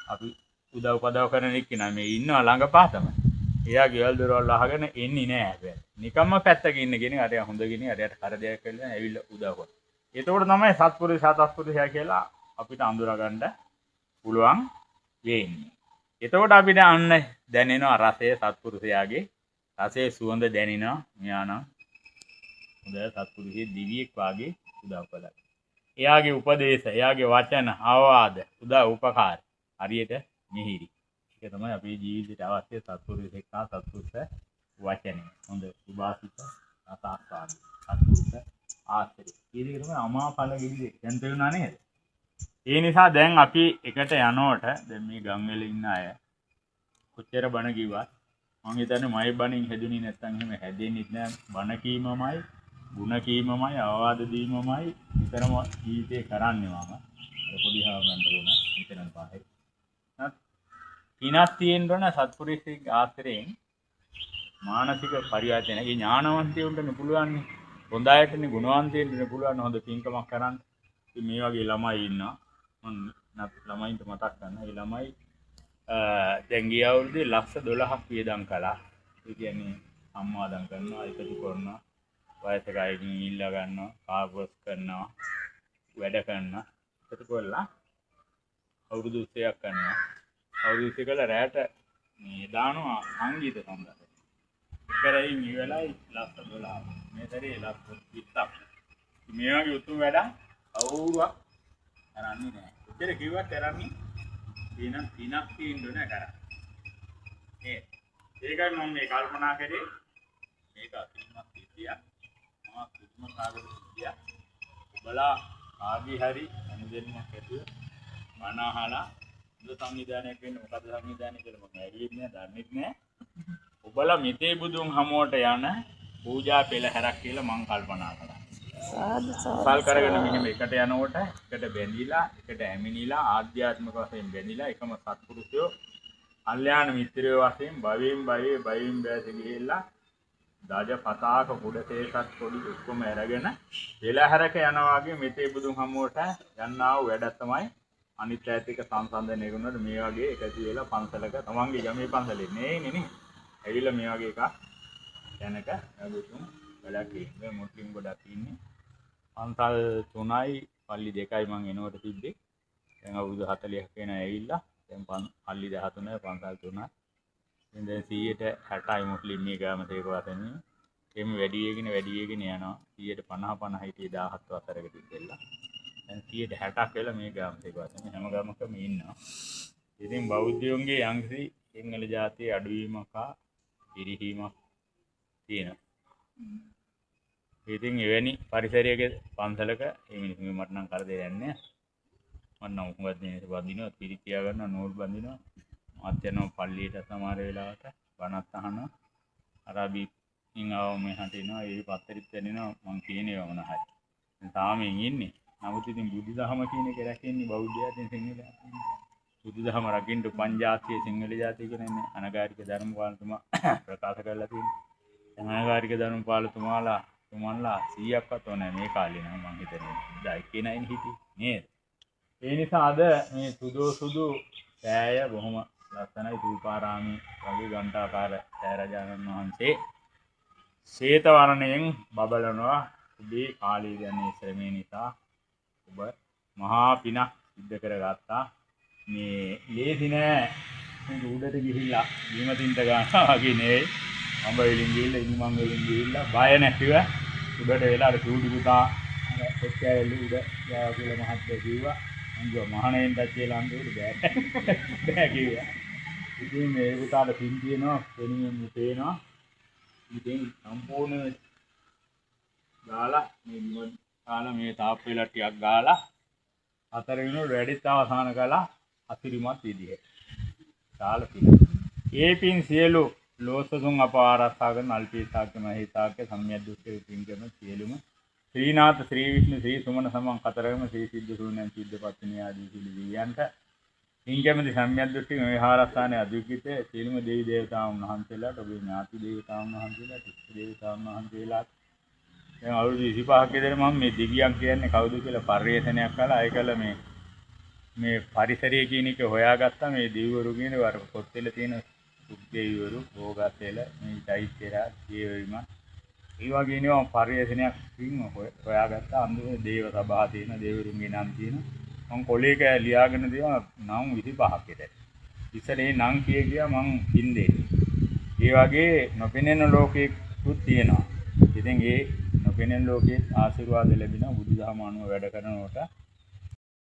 අපි උදව් පදව කරන එක්කෙනා මේ ඉන්නවා ළඟපාතම. එයා ගෙවල් දොරවල් අහගෙන එන්නේ නැහැ හැබැයි. නිකම්ම පැත්තක ඉන්න කෙනෙක් අරයා හොඳ කෙනෙක් අරයාට කරදරයක් කරලා ඇවිල්ලා උදව් කරනවා. එතකොට තමයි සත්පුරුෂයා කියලා අපිට අඳුරගන්න පුළුවන් වෙන්නේ. එතකොට අපිට අන්න දැනෙනවා රසයේ සත්පුරුෂයාගේ රසයේ සුවඳ දැනෙනවා. මෙයා නම් හොඳ සත්පුරුෂයේ දිවියෙක් වාගේ උදව් කළා. එයාගේ උපදේශ, එයාගේ වචන, අවවාද, උදව් උපකාර හරියට මිහිරි. ඒක තමයි අපේ ජීවිතයට අවශ්‍ය සත්පුරුෂයෙක් හා සත්පුරුෂ වචනේ. හොඳ සුභාසිත අසාස්වාද සත්පුරුෂ ආශ්‍රය. ඒක තමයි අමාඵල ගිහිලි දැන් තේරුණා නේද? ඒ නිසා දැන් අපි එකට යනකොට දැන් මේ ගම්වල ඉන්න අය කොච්චර බණ කිව්වත් මම හිතන්නේ මයි බණින් හැදුනේ නැත්නම් එහෙම හැදෙන්නේ නැහැ. බණ කීමමයි, ගුණ කීමමයි, අවවාද දීමමයි විතරම ජීවිතේ කරන්නේ මම. පොඩි හාවන්ට වුණා විතරක් පහේ. කිනක් තියෙන්න ඕන සත්පුරුෂයෙක් ආශ්‍රයෙන් මානසික පරිවර්තනයේ ඥානවන්තයෙකුට පුළුවන් නේ. හොඳ අයටනේ ගුණවන්තයෙකුට පුළුවන් හොඳ පින්කමක් කරන්න. ඉතින් මේ වගේ ළමයි ඉන්නවා. මම ළමයින්ට මතක් කරන්න. ඒ ළමයි දැන් ගිය අවුරුද්දේ ලක්ෂ 12ක් වියදම් කළා. ඒ කියන්නේ සම්මාදම් කරනවා, එකතු කරනවා, වයසක අයගෙන් ඉල්ලා ගන්නවා, කාර්යස් කරනවා, වැඩ කරනවා. එකතු කරලා අවුරුදු 30ක් කරනවා. අවුරුදු 30 කළා රැට මේ දානවා සංගීත සම්බන්ධ. එකරයි මේ වෙලාවයි ලක්ෂ 12. මේ තරේ ලක්ෂ 20ක්. මේ වගේ උතුම් වැඩ අවුරුවක් කරන්නේ නැහැ. උත්තර කිව්වත් කරන්නේ දිනක් තියෙන්න ඕන කරා. ඒකයි මම මේ කල්පනා කරේ මේක අතිමත් සිද්ධියක්. මම කිසිම කාගද සිද්ධියක්. ඔබලා ආගි හරි අනුදෙන්නක් ඇතුව මනහලා දුක සංවිධානයක් වෙන්න මොකද සංවිධානය කියලා මම ඇරියෙන්නේ නැහැ, දන්නේ නැහැ. ඔබලා මිතේ බුදුන් හමුවට යන පූජා පෙළහැරක් කියලා මම කල්පනා කරා. සල් කරගෙන මෙහෙම එකට යනකොට එකට බැඳිලා එකට ඇමිනිලා ආධ්‍යාත්මික වශයෙන් බැඳිලා එකම සත්පුරුෂයෝ කල්යාණ මිත්‍රයෝ වශයෙන් භවයෙන් බැස ගිහිල්ලා දජ පතාක කුඩතේසත් පොඩි ඔක්කොම අරගෙන පෙළහැරක යනවා වගේ මෙතේ බුදුන් හමුවට යන්නා වූ වැඩ තමයි අනිත් ඈත් එක සංසන්දනය කරනකොට මේ වගේ එකතු වෙලා පන්සලක තමන්ගේ ගමේ පන්සලේ නේ ඇවිල්ලා මේ වගේ එකක් යනක අගතුම් වැඩක් ඉන්නේ මුස්ලිම් ගොඩක් ඉන්නේ පන්සල් 3යි පල්ලි 2යි මං එනකොට තිබ්බේ දැන් අවුරුදු 40ක් වෙන ඇවිල්ලා දැන් පල්ලි 13 පන්සල් 3යි දැන් 160යි මුස්ලිම් මේ ගාම තේක වශයෙන් එම් වැඩි වෙගෙන යනවා 150 හිටියේ 17 වසරකට ඉඳලා දැන් 160ක් වෙලා මේ ගාම තේක වශයෙන් හැම ගාමකම ඉන්නවා ඉතින් බෞද්ධයන්ගේ යම්කිසි සිංහල ජාතියේ අඩුවීමක් හා පිරිහීමක් තියෙනවා ඉතින් එවැනි පරිසරයක පන්සලක මේ මිනිස්සුන්ගේ මට නම් කරදරයක් නැහැ මම නම් හුඟක් දිනේ වදිනවා පිරි තියා ගන්නවා නෝල් බඳිනවා මාත් යනවා පල්ලියට සමහර වෙලාවට බණත් අහනවා අරබි ඉංගාව මෙහාට එනවා ඒ පත්තරිත් වෙනවා මං කියන්නේ වමන හරි දැන් තාමෙන් ඉන්නේ නමුත් ඉතින් බුදුදහම කියන එක රැකෙන්නේ බෞද්ධයන් සිංහලයන් බුදුදහම රකින්න පංජාතිය සිංහල ජාතිය කියන්නේ අනගාരിക ධර්මපාලතුමා ප්‍රකාශ කරලා තියෙනවා අනගාരിക ධර්මපාලතුමාලා තුමන්ලා 100ක්වත් ඕනේ මේ කාලේ නම් මං හිතන්නේ 19 හිටි නේද ඒ නිසා අද මේ සුදු සෑය බොහොම ලස්සනයි දූපාරාමී වගේ ගණ්ඨාකාර සෑය රජාණන් වහන්සේ ශ්වේත වර්ණයෙන් බබලනවා උදේ කාලේ යන්නේ ශ්‍රමේ නිසා ඔබ මහා පිනක් සිද්ධ කරගත්තා මේ ලේසි නෑ උඩට ගිහිල්ලා බීමතින්ට ගන්නවා වගේ නෙවෙයි අඹ වලින් ගිහිල්ලා ඉනිමන් වලින් ගිහිල්ලා බය නැතිව උඩට වෙලා අර සූඩි පුතා අර කොච්චරලු උඩ යා කියලා මහත්තයා කිව්වා මං මහණෙන්ට කියලා අන්දුවට බෑ කිව්වා ඉතින් මේ පුතාට පින් තියෙනවා කෙනියෙන් තේනවා ඉතින් සම්පූර්ණ ගාලා මේ කාලා මේ තාප් වෙලා ටිකක් ගාලා අතර වෙනකොට වැඩිත් අවසන් කළා අතිරිමත් විදිහට සාල පින් ඒ පින් සියලු ලෝසසුන් අප ආරක්ෂා කරන අල්පීසාක්‍ය මහේසාක්‍ය සම්මියද්දුස්සේ පින් කරන සියලුම ශ්‍රීනාථ ශ්‍රී විෂ්ණු ශ්‍රී සුමන සමන් කතරගම ශ්‍රී සිද්ධ සූනන් සිද්ධ පත්තිනී ආදී සිළු දියන්ට පින්කමති සම්මියද්දුස්සේ මේ විහාරස්ථානයේ අධිකිත සියලුම දෙවි දේවතාවුන් වහන්සේලාට ඔබේ ඥාති දේවතාවුන් වහන්සේලාට ඉෂ්ට දේවතාවුන් වහන්සේලාට දැන් අවුරුදු 25ක් ඉඳන් මම මේ දිව්‍යයන් කියන්නේ කවුද කියලා පරිේෂණයක් කළා ඒකල මේ මේ පරිසරය කියන එක හොයාගත්තා මේ දෙවිවරු කියන වර පොත්වල තියෙන සුද්ධේවිවරු භෝගතේල මේ චෛත්‍යරා දේවවිම ඒ වගේ නේවා පරිශනයක්කින් හොයාගත්තා අන්තිමේ දේව සභා තියෙන දෙවිවරුන්ගේ නම් තියෙන මම කොලේක ලියාගෙන තියෙනවා නම් 25ක් විතර ඉතින් නම් කියා මම හින්දේ ඒ වගේ නොපෙනෙන ලෝකෙකුත් තියෙනවා ඉතින් ඒ නොපෙනෙන ලෝකයේ ආශිර්වාද ලැබෙන බුදුදහම අනුව වැඩ කරනකොට